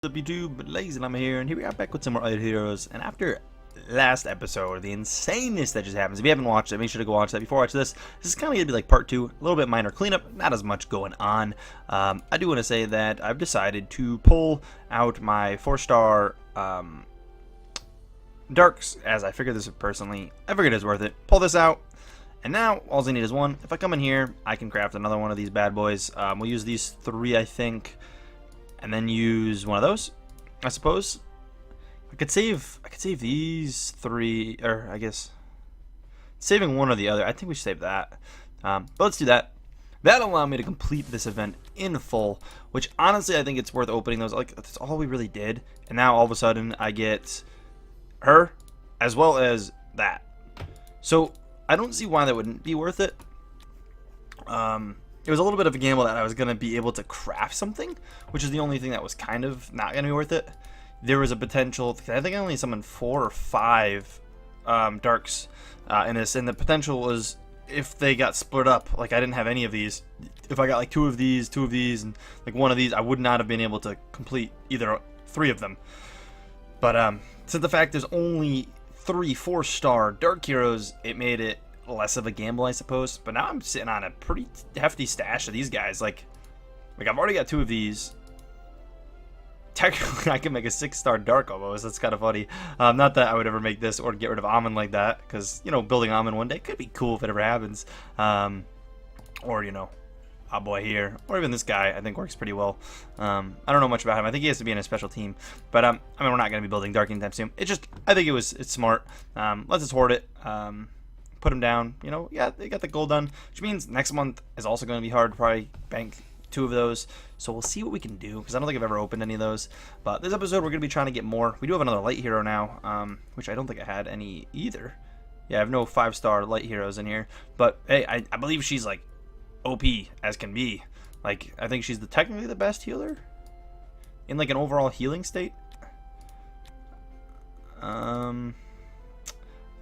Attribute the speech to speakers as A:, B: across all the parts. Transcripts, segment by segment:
A: What's up YouTube, LazeeLlama here, and here we are back with some more other heroes. And after last episode, the insaneness that just happens, if you haven't watched it, make sure to go watch that before watch this. This is kind of going to be like part 2, a little bit minor cleanup, not as much going on. I do want to say that I've decided to pull out my 4-star darks, as I figured this personally, I figured it's worth it. Pull this out, and now all I need is one. If I come in here, I can craft another one of these bad boys. We'll use these 3, I think. And then use one of those, I suppose. I could save these 3, or I guess saving one or the other. I think we should save that. But let's do that. That'll allow me to complete this event in full, which honestly I think it's worth opening those. Like, that's all we really did. And now all of a sudden I get her as well as that. So I don't see why that wouldn't be worth it. It was a little bit of a gamble that I was going to be able to craft something, which is the only thing that was kind of not going to be worth it. There was a potential, I think I only summoned 4 or 5 darks in this, and the potential was if they got split up, like I didn't have any of these. If I got like 2 of these, and like 1 of these, I would not have been able to complete either 3 of them. But since the fact there's only 3 4-star dark heroes, it made it less of a gamble, I suppose. But now I'm sitting on a pretty hefty stash of these guys. Like I've already got 2 of these. Technically I can make a 6-star dark almost. That's kind of funny. Not that I would ever make this or get rid of Almond like that, because, you know, building Almond one day could be cool if it ever happens. Or, you know, our boy here, or even this guy, I think works pretty well. I don't know much about him. I think he has to be in a special team, but I mean, we're not going to be building dark anytime soon. It's just, I think it's smart. Let's just hoard it. Put them down, you know. Yeah, they got the gold done, which means next month is also going to be hard to probably bank 2 of those. So we'll see what we can do, because I don't think I've ever opened any of those. But this episode we're going to be trying to get more. We do have another light hero now, which I don't think I had any either. Yeah, I have no 5-star light heroes in here, but hey, I believe she's like OP as can be. Like, I think she's technically the best healer in like an overall healing state. I think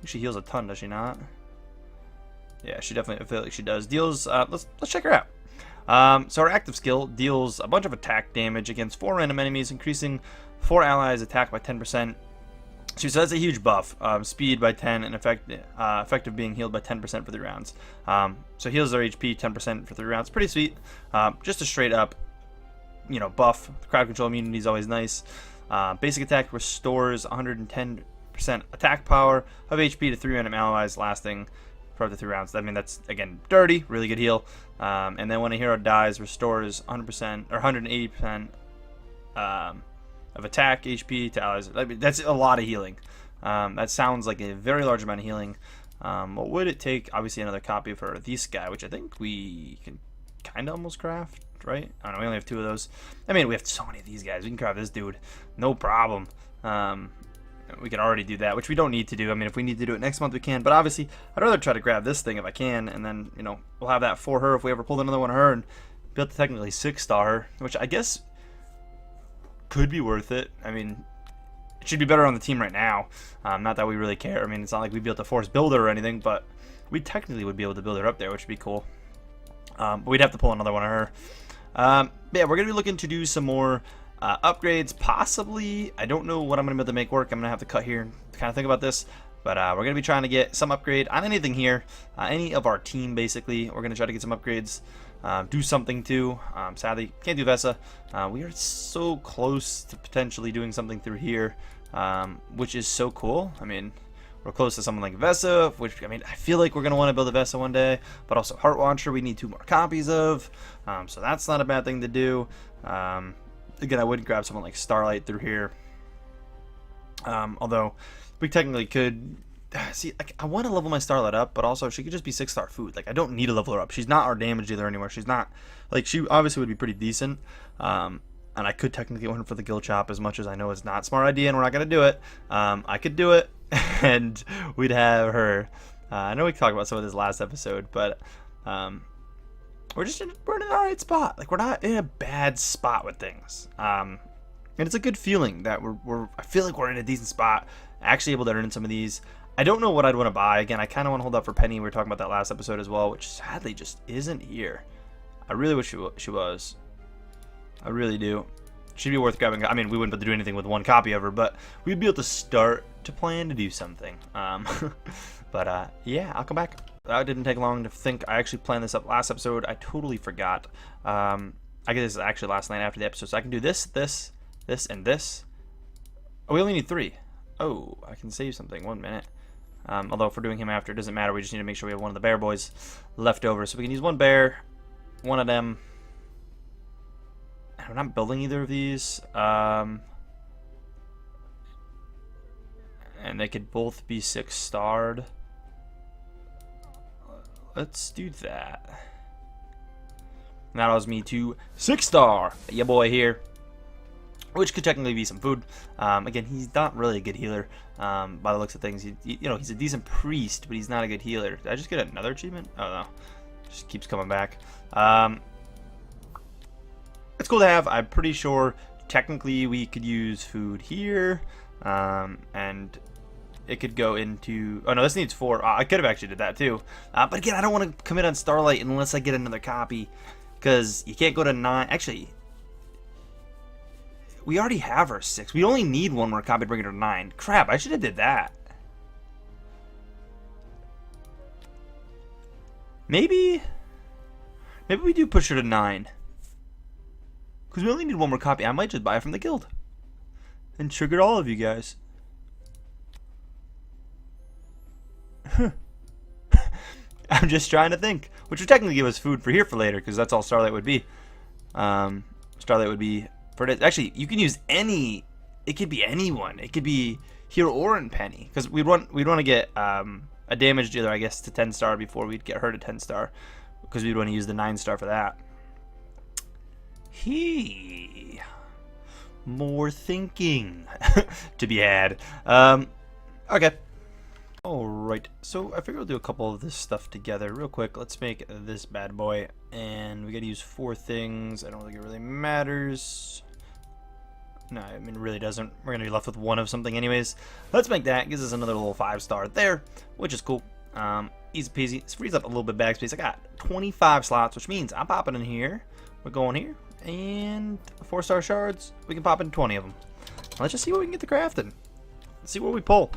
A: she heals a ton, does she not? Yeah, she definitely, I feel like she does. Deals, let's check her out. So her active skill deals a bunch of attack damage against 4 random enemies, increasing 4 allies' attack by 10%. So that's a huge buff. Speed by 10 and effective being healed by 10% for 3 rounds. So heals their HP 10% for 3 rounds. Pretty sweet. Just a straight up, you know, buff. Crowd control immunity is always nice. Basic attack restores 110% attack power of HP to 3 random allies, lasting for up to 3 rounds. I mean, that's, again, dirty, really good heal. And then when a hero dies, restores 100% or 180% of attack HP to allies. I mean, that's a lot of healing. That sounds like a very large amount of healing. What would it take? Obviously, another copy for this guy, which I think we can kind of almost craft, right? I don't know, we only have 2 of those. I mean, we have so many of these guys. We can craft this dude, no problem. We can already do that, which we don't need to do. I mean, if we need to do it next month, we can. But obviously, I'd rather try to grab this thing if I can, and then, you know, we'll have that for her if we ever pulled another one of her, and be able to technically 6-star her, which I guess could be worth it. I mean, it should be better on the team right now. Not that we really care. I mean, it's not like we'd be able to force build her or anything, but we technically would be able to build her up there, which would be cool. But we'd have to pull another one of her. Yeah, we're going to be looking to do some more upgrades, possibly. I don't know what I'm going to be able to make work. I'm going to have to cut here and kind of think about this. But we're going to be trying to get some upgrade on anything here. Any of our team, basically. We're going to try to get some upgrades. Do something too. Sadly, can't do Vesa. We are so close to potentially doing something through here, which is so cool. I mean, we're close to someone like Vesa, which, I mean, I feel like we're going to want to build a Vesa one day. But also Heart Launcher, we need 2 more copies of. So that's not a bad thing to do. Again, I would grab someone like Starlight through here. Although we technically could see, like, I want to level my Starlight up, but also she could just be 6-star food. Like, I don't need to level her up. She's not our damage dealer anymore. She's not, like, she obviously would be pretty decent. And I could technically want her for the Guild Chop, as much as I know it's not a smart idea and we're not going to do it. I could do it, and we'd have her. I know we talked about some of this last episode, but we're in an alright spot. Like, we're not in a bad spot with things. And it's a good feeling that I feel like we're in a decent spot, actually able to earn some of these. I don't know what I'd want to buy. Again, I kind of want to hold up for Penny. We were talking about that last episode as well, which sadly just isn't here. I really wish she was. I really do. Should be worth grabbing. I mean, we wouldn't be able to do anything with one copy of her, but we'd be able to start to plan to do something. But yeah, I'll come back. That didn't take long to think. I actually planned this up last episode. I totally forgot. I guess this is actually last night after the episode, so I can do this, this, this, and this. Oh, we only need 3. Oh, I can save something. 1 minute. Although if we're doing him after, it doesn't matter. We just need to make sure we have one of the bear boys left over. So we can use 1 bear, 1 of them. I'm not building either of these. And they could both be 6-starred. Let's do that. And that allows me to 6-star ya boy here, which could technically be some food. Again, he's not really a good healer by the looks of things. You know, he's a decent priest, but he's not a good healer. Did I just get another achievement? Oh no, just keeps coming back. It's cool to have. I'm pretty sure technically we could use food here, and it could go into. Oh no, this needs 4. I could have actually did that too, but again, I don't want to commit on Starlight unless I get another copy, because you can't go to 9. Actually, we already have our 6. We only need 1 more copy to bring it to 9. Crap! I should have did that. Maybe we do push her to 9. Because we only need 1 more copy. I might just buy it from the guild. And trigger all of you guys. I'm just trying to think. Which would technically give us food for here for later, because that's all Starlight would be. Starlight would be for this. Actually, you can use any. It could be anyone. It could be Hero or in Penny, because we'd want to get a damage dealer, I guess, to 10-star before we'd get her to 10-star, because we'd want to use the 9-star for that. More thinking to be had. Okay. Alright, so I figure we'll do a couple of this stuff together real quick. Let's make this bad boy, and we gotta use 4 things. I don't think it really matters. No, I mean, it really doesn't. We're gonna be left with 1 of something anyways. Let's make that. Gives us another little 5-star there, which is cool. Easy peasy. This frees up a little bit of bag space. I got 25 slots, which means I'm popping in here. We're going here, and 4-star shards. We can pop in 20 of them. Let's just see what we can get to crafting. Let's see what we pull.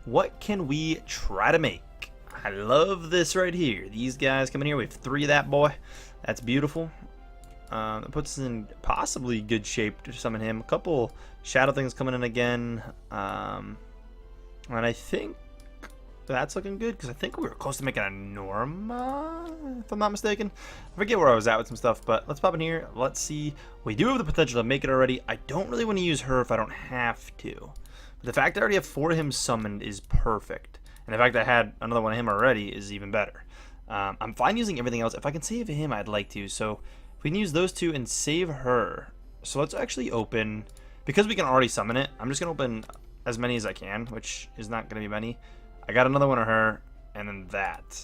A: What can we try to make? I love this right here. These guys coming here. We have 3 of that boy. That's beautiful. It puts us in possibly good shape to summon him. A couple shadow things coming in again. And I think that's looking good, because I think we were close to making a Norma, if I'm not mistaken. I forget where I was at with some stuff, but let's pop in here. Let's see. We do have the potential to make it already. I don't really want to use her if I don't have to. But the fact that I already have 4 of him summoned is perfect. And the fact that I had another one of him already is even better. I'm fine using everything else. If I can save him, I'd like to. So if we can use those 2 and save her. So let's actually open, because we can already summon it, I'm just going to open as many as I can, which is not going to be many. I got another one of her, and then that.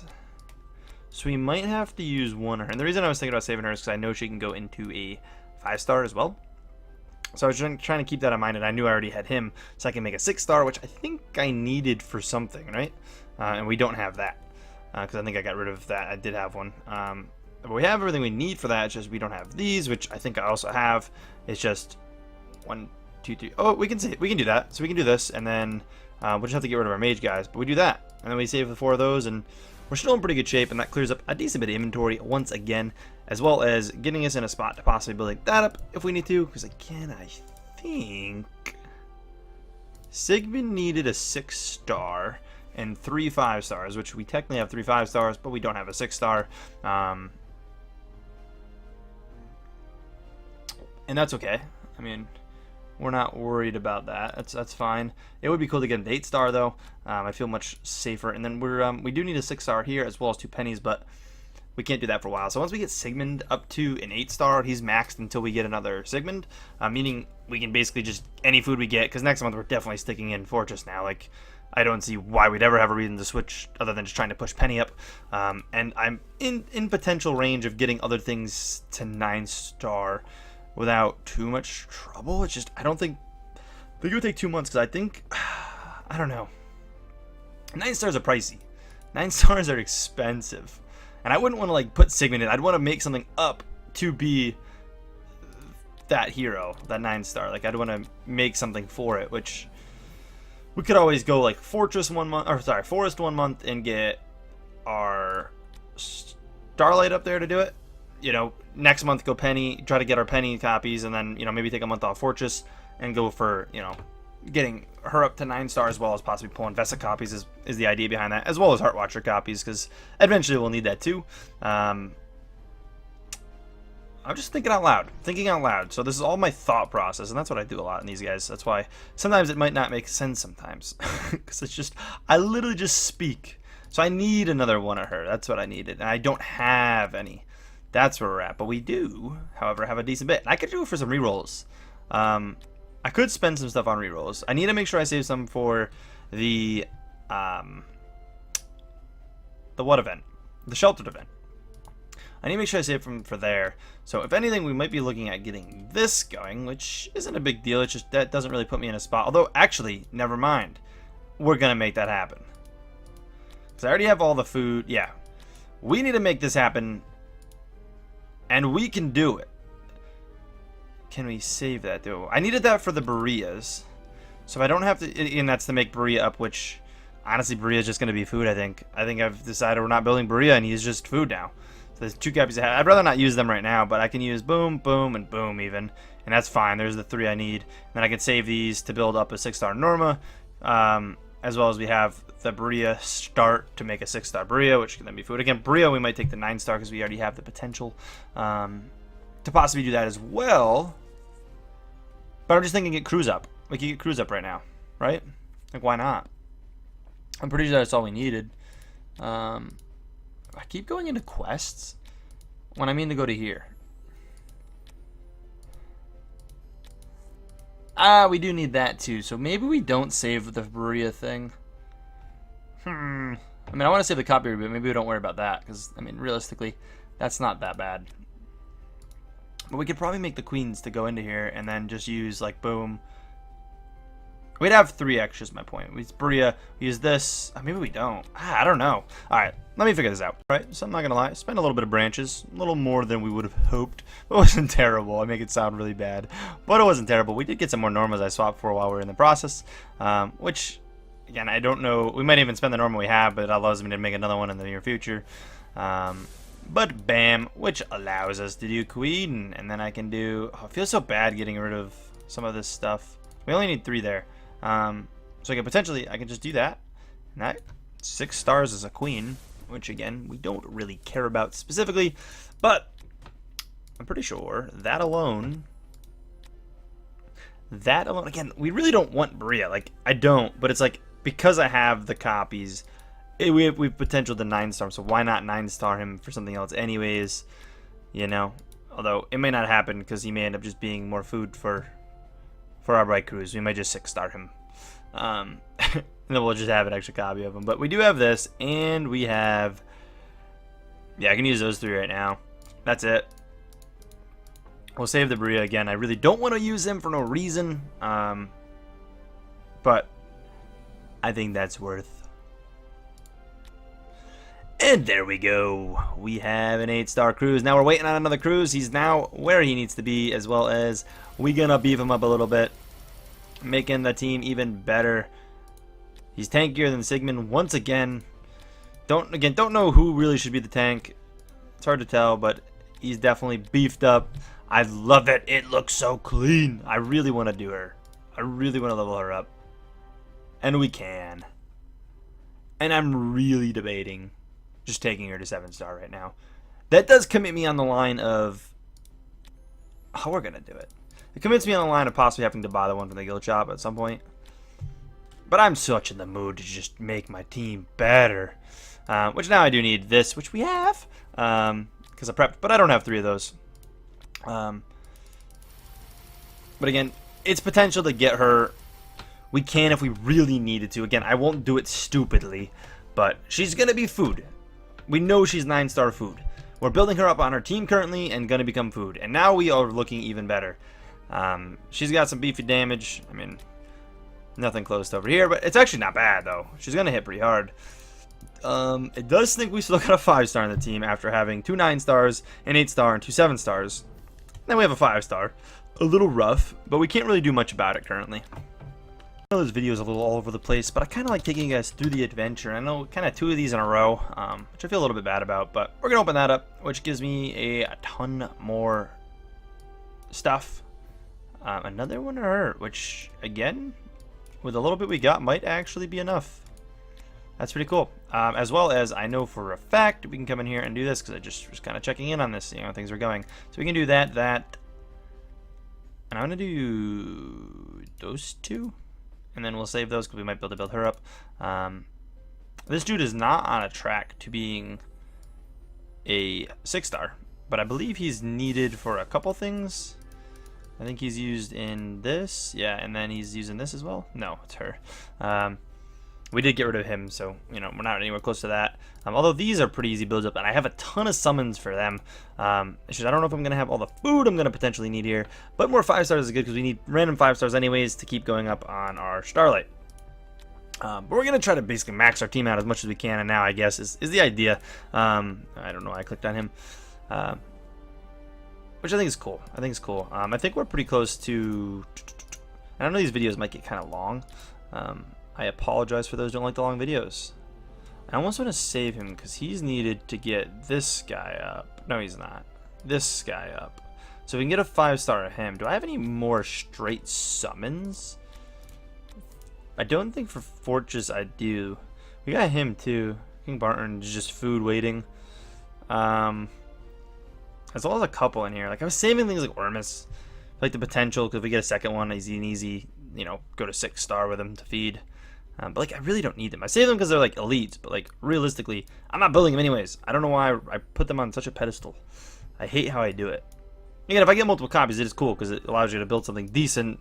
A: So we might have to use 1 of her. And the reason I was thinking about saving her is because I know she can go into a 5-star as well. So I was trying to keep that in mind, and I knew I already had him, so I can make a 6-star, which I think I needed for something, right? And we don't have that, because I think I got rid of that. I did have one. But we have everything we need for that. It's just we don't have these, which I think I also have. It's just 1, 2, 3. Oh, we can do that. So we can do this, and then we'll just have to get rid of our mage guys. But we do that, and then we save the 4 of those, and we're still in pretty good shape, and that clears up a decent bit of inventory once again, as well as getting us in a spot to possibly building that up if we need to. Because again, I think Sigmund needed a 6-star and 3 5-stars, which we technically have 3 5-stars, but we don't have a 6-star. And that's okay. I mean, we're not worried about that. That's fine. It would be cool to get an 8-star though. I feel much safer. And then we do need a 6-star here as well as 2 pennies, but we can't do that for a while. So once we get Sigmund up to an 8-star, he's maxed until we get another Sigmund, meaning we can basically just any food we get, because next month we're definitely sticking in Fortress now. Like, I don't see why we'd ever have a reason to switch other than just trying to push Penny up. And I'm in potential range of getting other things to 9-star without too much trouble. It's just, I think it would take 2 months, because I think, I don't know. 9 stars are pricey. 9 stars are expensive. And I wouldn't want to like put Sigmund in. I'd want to make something up to be that hero, that 9-star. Like, I'd want to make something for it, which we could always go like Fortress 1 month, or sorry, Forest 1 month and get our Starlight up there to do it. You know, next month go Penny, try to get our Penny copies, and then, you know, maybe take a month off Fortress and go for, you know, getting her up to 9-star, as well as possibly pulling Vesa copies is the idea behind that, as well as Heartwatcher copies, because eventually we'll need that too. I'm just thinking out loud. So this is all my thought process, and that's what I do a lot in these guys. That's why sometimes it might not make sense sometimes, because it's just, I literally just speak. So I need another one of her. That's what I needed, and I don't have any. That's where we're at. But we do, however, have a decent bit. And I could do it for some rerolls. I could spend some stuff on rerolls. I need to make sure I save some for the what event? The sheltered event. I need to make sure I save them for there. So if anything, we might be looking at getting this going, which isn't a big deal. It's just that doesn't really put me in a spot. Although, actually, never mind. We're going to make that happen. Because I already have all the food. Yeah. We need to make this happen. And we can do it. Can we save that, though? I needed that for the Bereas. So if I don't have to... And that's to make Berea up, which... Honestly, Berea is just going to be food, I think. I think I've decided we're not building Berea, and he's just food now. So there's 2 copies I have. I'd rather not use them right now, but I can use boom, boom, and boom even. And that's fine. There's the 3 I need. And then I can save these to build up a 6-star Norma. As well as we have the Berea start to make a 6-star Berea, which can then be food. Again, Berea, we might take the 9-star because we already have the potential to possibly do that as well. But I'm just thinking get Cruise up. We can get Cruise up right now, right? Like, why not? I'm pretty sure that's all we needed. I keep going into quests when I mean to go to here. We do need that too, so maybe we don't save the Berea thing. I mean, I want to save the copy, but maybe we don't worry about that, because, I mean, realistically, that's not that bad. But we could probably make the queens to go into here, and then just use, like, boom. We'd have 3 extras, my point. We use Berea, we use this. Maybe we don't. I don't know. Alright, let me figure this out. Alright, so I'm not going to lie. Spend a little bit of branches. A little more than we would have hoped. It wasn't terrible. I make it sound really bad. But it wasn't terrible. We did get some more Normas I swapped for while we were in the process. Which, again, I don't know. We might even spend the Norma we have, but it allows me to make another one in the near future. But bam, which allows us to do Queen. And then I can do... Oh, it feels so bad getting rid of some of this stuff. We only need 3 there. So I can potentially, I can just do that. And that 6 stars as a queen, which again, we don't really care about specifically, but I'm pretty sure that alone, again, we really don't want Berea. Like, I don't, but it's like, because I have the copies, we've potential to 9-star, so why not 9-star him for something else anyways, you know? Although, it may not happen, because he may end up just being more food for our Bright Cruise. We might just 6-star him. And then we'll just have an extra copy of him. But we do have this, and we have... Yeah, I can use those 3 right now. That's it. We'll save the Berea again. I really don't want to use them for no reason. But I think that's worth. And there we go. We have an 8-star cruise. Now we're waiting on another cruise. He's now where he needs to be, as well as we're gonna beef him up a little bit, making the team even better. He's tankier than Sigmund once again. Don't know who really should be the tank. It's hard to tell, but he's definitely beefed up. I love it. It looks so clean. I really want to do her. I really want to level her up. And we can. And I'm really debating just taking her to 7-star right now. That does commit me on the line of how we're going to do it. It commits me on the line of possibly having to buy the one from the guild shop at some point. But I'm such in the mood to just make my team better. Which now I do need this, which we have. Because I prepped, but I don't have 3 of those. But again, it's potential to get her. We can if we really needed to. Again, I won't do it stupidly. But she's going to be food. We know she's 9-star food. We're building her up on our team currently and going to become food. And now we are looking even better. She's got some beefy damage. I mean, nothing close to over here, but it's actually not bad, though. She's going to hit pretty hard. It does think we still got a 5-star in the team after having 2 9-stars, an 8-star, and 2 7-stars. Then we have a 5-star. a little rough, but we can't really do much about it currently. I know this video is a little all over the place, but I kind of like taking you guys through the adventure. I know kind of 2 of these in a row, which I feel a little bit bad about, but we're going to open that up, which gives me a ton more stuff. Another one to her, which, again, with a little bit we got, might actually be enough. That's pretty cool. As well as I know for a fact we can come in here and do this, because I just was kind of checking in on this, seeing how things are going. So we can do that, and I'm going to do those 2. And then we'll save those because we might be able to build her up. This dude is not on a track to being a 6-star, but I believe he's needed for a couple things. I think he's used in this, yeah, and then he's using this as well. No, it's her. We did get rid of him, so you know we're not anywhere close to that. Although these are pretty easy builds up, and I have a ton of summons for them. It's just I don't know if I'm gonna have all the food I'm gonna potentially need here, but more 5-stars is good because we need random 5-stars anyways to keep going up on our Starlight. But we're gonna try to basically max our team out as much as we can, and now I guess is the idea. I don't know. I clicked on him, which I think is cool. I think we're pretty close to. I know these videos might get kind of long. I apologize for those who don't like the long videos. I almost want to save him because he's needed to get this guy up. No, he's not. This guy up. So we can get a 5-star of him. Do I have any more straight summons? I don't think for Fortress I do. We got him too. King Barton is just food waiting. As well as a couple in here. Like I was saving things like Ormus. Like the potential because if we get a second one, he's an easy, you know, go to 6-star with him to feed. But like I really don't need them. I save them because they're like elites, but like realistically, I'm not building them anyways. I don't know why I put them on such a pedestal. I hate how I do it. Again, if I get multiple copies, it is cool because it allows you to build something decent.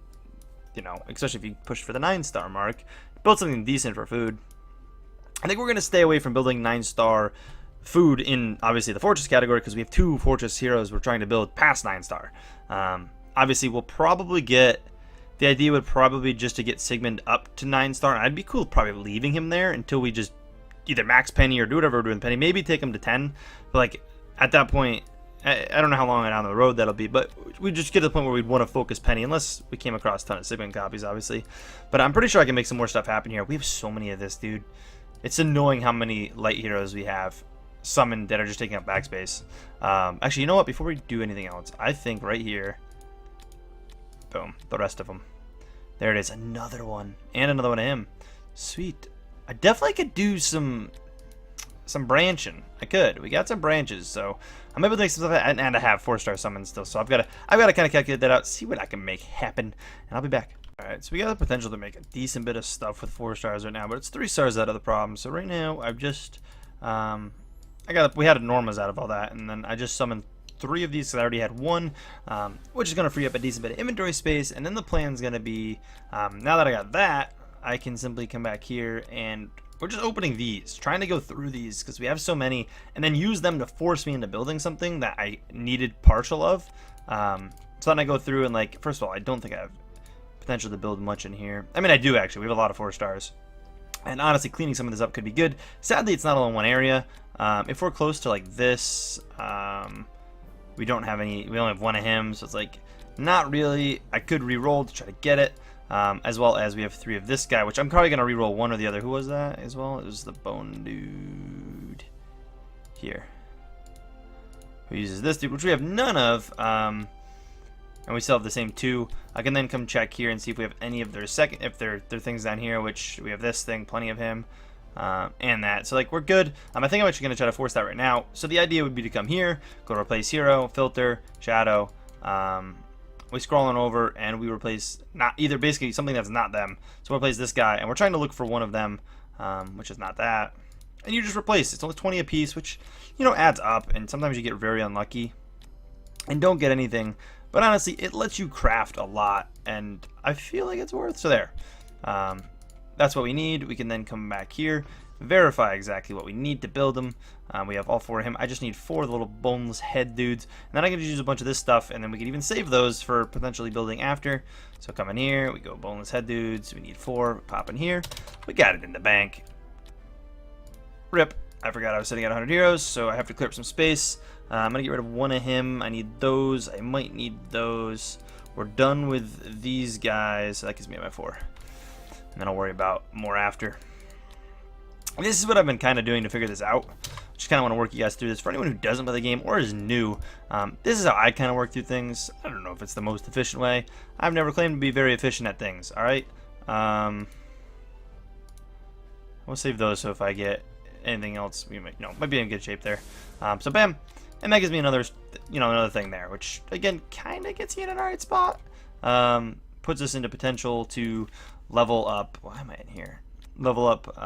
A: You know, especially if you push for the 9-star mark, build something decent for food. I think we're gonna stay away from building 9-star food in obviously the Fortress category because we have 2 Fortress heroes we're trying to build past 9-star. Obviously, we'll probably get. The idea would probably be just to get Sigmund up to 9-star. I'd be cool probably leaving him there until we just either max Penny or do whatever we're doing Penny. Maybe take him to 10. But like at that point, I don't know how long down the road that'll be. But we just get to the point where we'd want to focus Penny unless we came across a ton of Sigmund copies, obviously. But I'm pretty sure I can make some more stuff happen here. We have so many of this, dude. It's annoying how many light heroes we have summoned that are just taking up backspace. Actually, you know what? Before we do anything else, I think right here. Boom. The rest of them. There it is. Another one. And another one of him. Sweet. I definitely could do some branching. I could. We got some branches, so I'm able to make some stuff. And I have 4-star summons still, so I've got to kind of calculate that out, see what I can make happen, and I'll be back. Alright, so we got the potential to make a decent bit of stuff with 4-stars right now, but it's 3-stars out of the problem. So right now, I've just we had Normas out of all that, and then I just summoned 3 of these because I already had 1, which is going to free up a decent bit of inventory space. And then the plan is going to be, now that I got that, I can simply come back here and we're just opening these, trying to go through these because we have so many, and then use them to force me into building something that I needed partial of. So then I go through and like, first of all, I don't think I have potential to build much in here. I mean, I do actually. We have a lot of 4-stars. And honestly, cleaning some of this up could be good. Sadly, it's not all in one area. If we're close to like this, we don't have any, we only have 1 of him, so it's like, not really. I could re-roll to try to get it, as well as we have 3 of this guy, which I'm probably going to re-roll 1 or the other. Who was that as well? It was the bone dude here, who uses this dude, which we have none of, and we still have the same 2. I can then come check here and see if we have any of their if their things down here, which we have this thing, plenty of him. And that, so like we're good. I think I'm actually going to try to force that right now. So the idea would be to come here, go to replace hero, filter, shadow. We scroll on over and we replace basically something that's not them. So we'll replace this guy, and we're trying to look for one of them, which is not that. And you just replace. It's only 20 a piece, which you know adds up. And sometimes you get very unlucky and don't get anything. But honestly, it lets you craft a lot, and I feel like it's worth. So there. That's what we need. We can then come back here, verify exactly what we need to build them. We have all 4 of him. I just need 4 of the little boneless head dudes. And then I can just use a bunch of this stuff, and then we can even save those for potentially building after. So come in here, we go boneless head dudes. We need 4. Pop in here. We got it in the bank. Rip. I forgot I was sitting at 100 heroes, so I have to clear up some space. I'm going to get rid of 1 of him. I need those. I might need those. we're done with these guys. That gives me my 4. And then I'll worry about more after. And this is what I've been kind of doing to figure this out. Just kind of want to work you guys through this. For anyone who doesn't play the game or is new, this is how I kind of work through things. I don't know if it's the most efficient way. I've never claimed to be very efficient at things. All right. We'll save those so if I get anything else, we might, might be in good shape there. So bam, and that gives me another, another thing there, which again kind of gets you in an alright spot. Puts us into potential to level up. Why am I in here? Level up,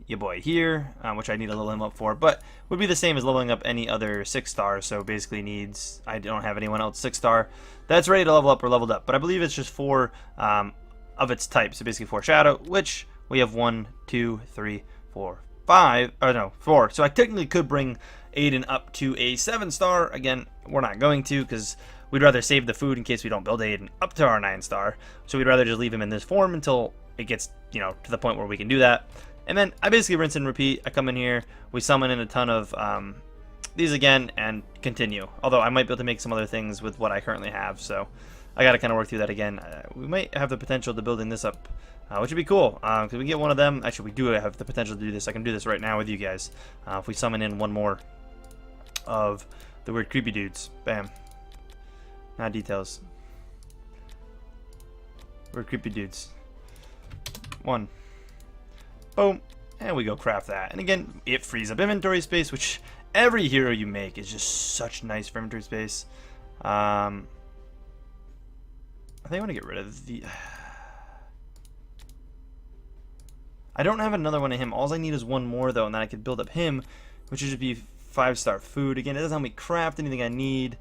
A: your boy here, which I need to level him up for, but would be the same as leveling up any other 6-star. So basically needs, I don't have anyone else 6-star that's ready to level up or leveled up, but I believe it's just 4 of its type. So basically 4 shadow, which we have 1, 2, 3, 4, 5, or no, 4. So I technically could bring Aiden up to a 7-star. Again, we're not going to, because we'd rather save the food in case we don't build Aiden up to our 9-star. So we'd rather just leave him in this form until it gets, to the point where we can do that. And then I basically rinse and repeat. I come in here, we summon in a ton of these again, and continue. Although I might be able to make some other things with what I currently have, so I got to kind of work through that again. We might have the potential to building this up, which would be cool, because we get one of them. Actually, we do have the potential to do this. I can do this right now with you guys. If we summon in one more of the weird creepy dudes. Bam. Now details. Weird creepy dudes. 1. Boom. And we go craft that. And again, it frees up inventory space, which every hero you make is just such nice for inventory space. I think I want to get rid of the... I don't have another one of him. All I need is one more, though, and then I could build up him, which would just be 5-star food. Again, it doesn't help me craft anything I need.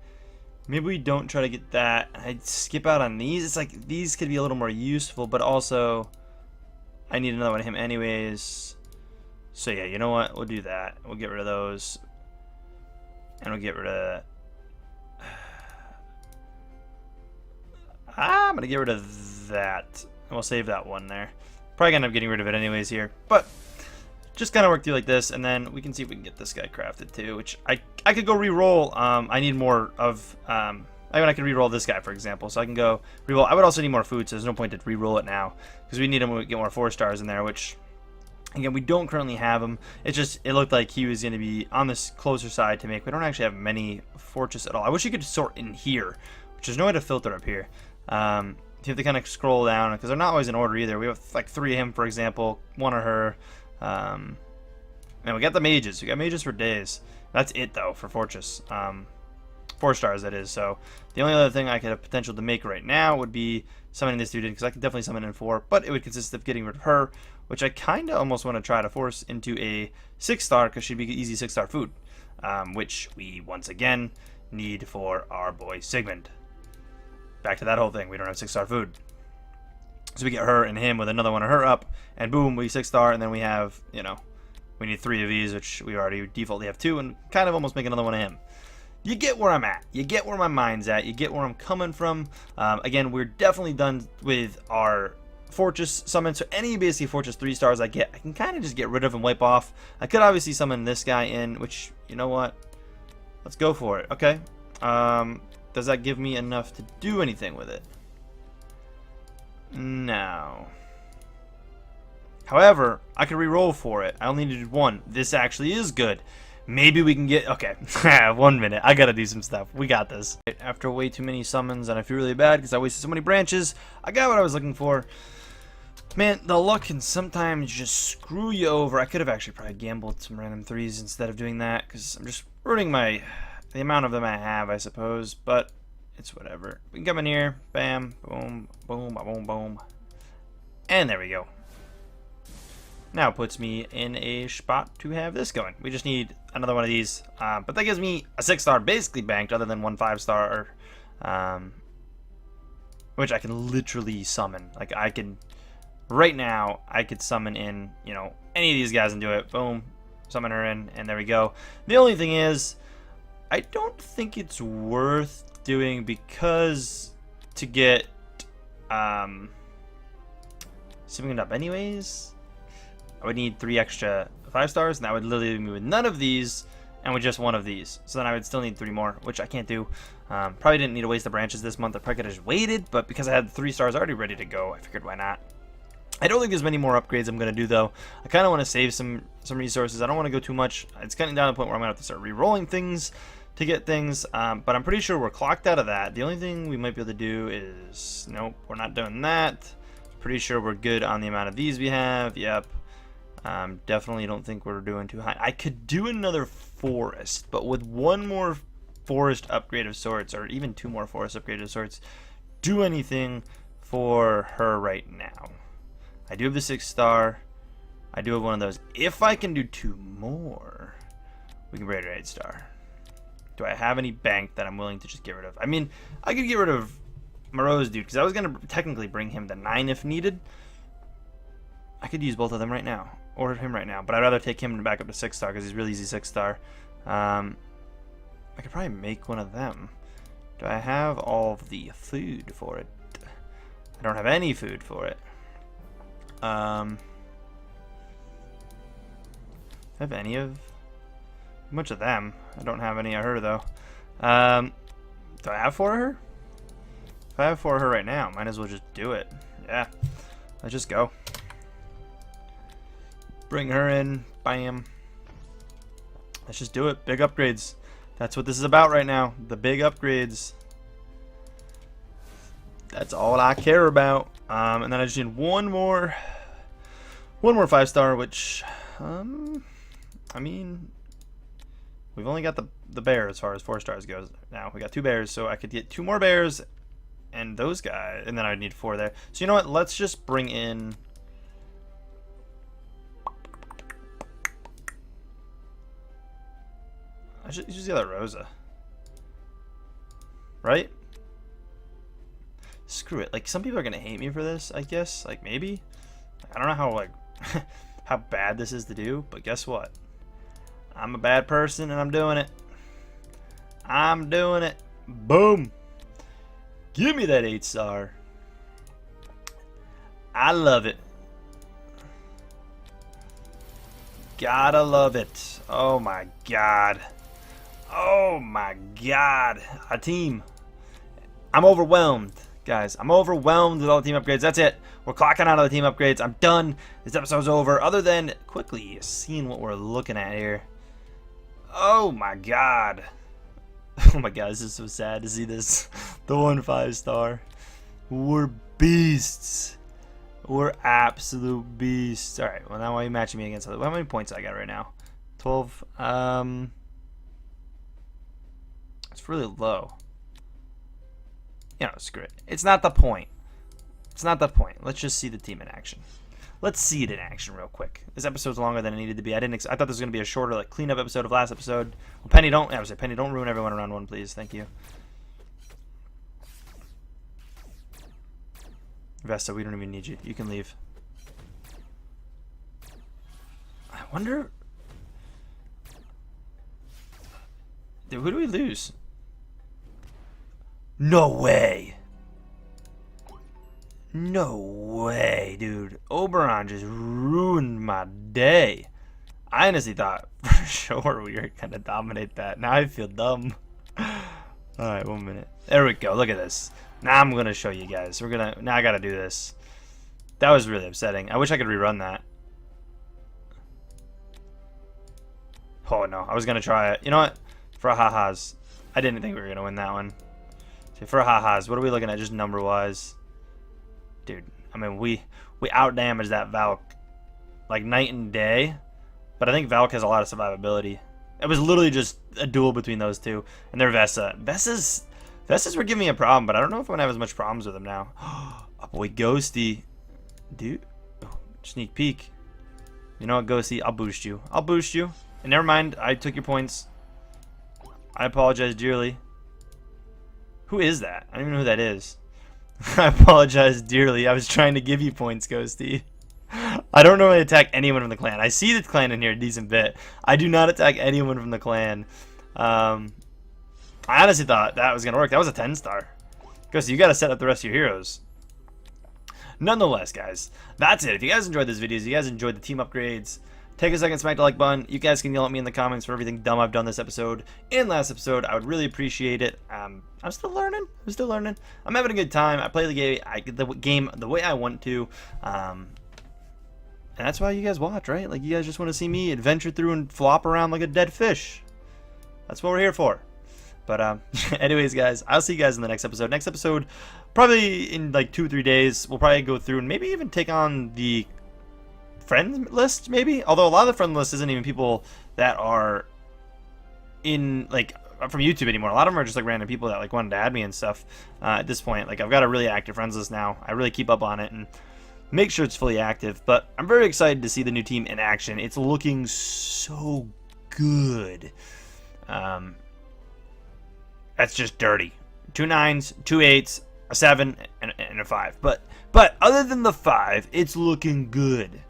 A: Maybe we don't try to get that. I'd skip out on these. It's like these could be a little more useful, but also I need another one of him anyways. So yeah, you know what? We'll do that. We'll get rid of those. And we'll get rid of... I'm going to get rid of that. And we'll save that one there. Probably going to end up getting rid of it anyways here. But just kind of work through like this, and then we can see if we can get this guy crafted too, which I could go re-roll. I need more of... I could re-roll this guy, for example, so I can go re-roll. I would also need more food, so there's no point to re-roll it now, because we need him to get more 4-stars in there, which, again, we don't currently have him. It's just, it looked like he was going to be on this closer side to make. We don't actually have many fortress at all. I wish you could sort in here, which there's no way to filter up here. You have to kind of scroll down, because they're not always in order either. We have like 3 of him, for example, 1 of her. And we got the mages. We got mages for days. That's it, though, for fortress. 4 stars, that is. So the only other thing I could have potential to make right now would be summoning this dude in, because I could definitely summon in 4, but it would consist of getting rid of her, which I kind of almost want to try to force into a 6-star, because she'd be easy 6-star food, which we once again need for our boy Sigmund. Back to that whole thing. We don't have 6-star food, so we get her and him with another one of her up, and boom, we 6-star, and then we have, we need 3 of these, which we already defaultly have 2, and kind of almost make another one of him. You get where I'm at. You get where my mind's at. You get where I'm coming from. Again, we're definitely done with our fortress summon. So any basically fortress 3 stars I get, I can kind of just get rid of and wipe off. I could obviously summon this guy in, which, you know what? Let's go for it. Okay. Does that give me enough to do anything with it? No. However, I could re-roll for it. I only needed 1. This actually is good. Maybe we can get... Okay, 1 minute. I gotta do some stuff. We got this. After way too many summons, and I feel really bad because I wasted so many branches, I got what I was looking for. Man, the luck can sometimes just screw you over. I could have actually probably gambled some random 3s instead of doing that, because I'm just ruining the amount of them I have, I suppose. But it's whatever. We can come in here. Bam. Boom. Boom. Boom. Boom. And there we go. Now it puts me in a spot to have this going. We just need another one of these, but that gives me a 6-star basically banked, other than 1 5-star, which I can literally summon. Like, I can, right now, I could summon in, any of these guys and do it. Boom, summon her in, and there we go. The only thing is, I don't think it's worth doing, because to get summoned up anyways, I would need 3 extra 5-stars, and that would literally leave me with none of these, and with just one of these. So then I would still need 3 more, which I can't do. Probably didn't need to waste the branches this month. I probably could have just waited, but because I had 3 stars already ready to go, I figured why not. I don't think there's many more upgrades I'm going to do, though. I kind of want to save some resources. I don't want to go too much. It's getting down to the point where I'm going to have to start re-rolling things to get things, but I'm pretty sure we're clocked out of that. The only thing we might be able to do is, nope, we're not doing that. Pretty sure we're good on the amount of these we have. Yep. Definitely don't think we're doing too high. I could do another forest, but with 1 more forest upgrade of sorts, or even 2 more forest upgrade of sorts, do anything for her right now. I do have the 6-star. I do have one of those. If I can do 2 more, we can raid her 8-star. Do I have any bank that I'm willing to just get rid of? I mean, I could get rid of Moreau's dude, because I was going to technically bring him to 9 if needed. I could use both of them right now, or him right now, but I'd rather take him back up to 6-star because he's really easy 6-star. I could probably make one of them. Do I have all of the food for it? I don't have any food for it. I have any of much of them. I don't have any of her though. Do I have 4 of her? If I have 4 of her right now, might as well just do it. Yeah, let's just go. Bring her in. Bam. Let's just do it. Big upgrades. That's what this is about right now. The big upgrades. That's all I care about. And then I just need one more 5-star, which, I mean, we've only got the bear as far as 4 stars goes. Now we got 2 bears, so I could get 2 more bears, and those guys, and then I'd need 4 there. So you know what? Let's just bring in. I should use the other Rosa, right? Screw it. Like, some people are gonna hate me for this, I guess. Like, maybe. I don't know how, like, how bad this is to do, but guess what? I'm a bad person and I'm doing it. I'm doing it. Boom. Give me that 8-star. I love it. Gotta love it. Oh my god. Oh my god. A team. I'm overwhelmed. Guys, I'm overwhelmed with all the team upgrades. That's it. We're clocking out of the team upgrades. I'm done. This episode's over. Other than quickly seeing what we're looking at here. Oh my god. Oh my god, this is so sad to see this. The 1 5-star. We're beasts. We're absolute beasts. Alright, well now why are you matching me against other? How many points I got right now? 12. It's really low. You know, screw it. It's not the point. It's not the point. Let's just see the team in action. Let's see it in action real quick. This episode's longer than it needed to be. I thought this was gonna be a shorter, like, cleanup episode of last episode. Well, Penny, don't. I was saying, Penny, don't ruin everyone around 1, please. Thank you. Vesta, we don't even need you. You can leave. I wonder. Dude, who do we lose? No way. No way, dude. Oberon just ruined my day. I honestly thought for sure we were gonna dominate that. Now I feel dumb. Alright, 1 minute. There we go. Look at this. Now I'm gonna show you guys. Now I gotta do this. That was really upsetting. I wish I could rerun that. Oh no, I was gonna try it. You know what? For ha-has. I didn't think we were gonna win that one. So for ha-has, what are we looking at just number wise? Dude, I mean, we outdamaged that Valk like night and day, but I think Valk has a lot of survivability. It was literally just a duel between those two, and they're Vesa. Vesas were giving me a problem, but I don't know if I'm gonna have as much problems with them now. Oh boy, Ghosty, dude. Oh, sneak peek. You know what, Ghosty? I'll boost you. I'll boost you. And never mind, I took your points. I apologize dearly. Who is that? I don't even know who that is. I apologize dearly. I was trying to give you points, Ghosty. I don't normally attack anyone from the clan. I see the clan in here a decent bit. I do not attack anyone from the clan. I honestly thought that was going to work. That was a 10-star. Ghosty, you got to set up the rest of your heroes. Nonetheless, guys, that's it. If you guys enjoyed this video, if you guys enjoyed the team upgrades, take a second, smack the like button. You guys can yell at me in the comments for everything dumb I've done this episode and last episode. I would really appreciate it. I'm still learning. I'm having a good time. I play the game the way I want to. And that's why you guys watch, right? Like, you guys just want to see me adventure through and flop around like a dead fish. That's what we're here for. But anyways, guys, I'll see you guys in the next episode. Next episode, probably in like 2-3 days, we'll probably go through and maybe even take on the friend list, maybe. Although a lot of the friend list isn't even people that are in like from YouTube anymore. A lot of them are just like random people that like wanted to add me and stuff. At this point, like, I've got a really active friends list now. I really keep up on it and make sure it's fully active. But I'm very excited to see the new team in action. It's looking so good. That's just dirty. 2 9s, 2 8s, a 7, and a 5. But other than the 5, it's looking good.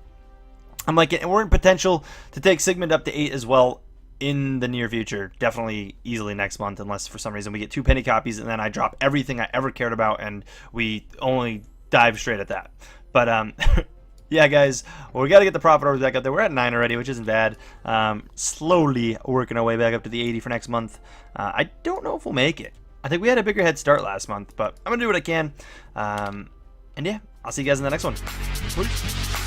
A: I'm like, we're in potential to take Sigmund up to 8 as well in the near future. Definitely easily next month, unless for some reason we get 2 penny copies and then I drop everything I ever cared about and we only dive straight at that. But yeah, guys, well, we got to get the profit orders back up there. We're at 9 already, which isn't bad. Slowly working our way back up to the 80 for next month. I don't know if we'll make it. I think we had a bigger head start last month, but I'm going to do what I can. And yeah, I'll see you guys in the next one. Peace.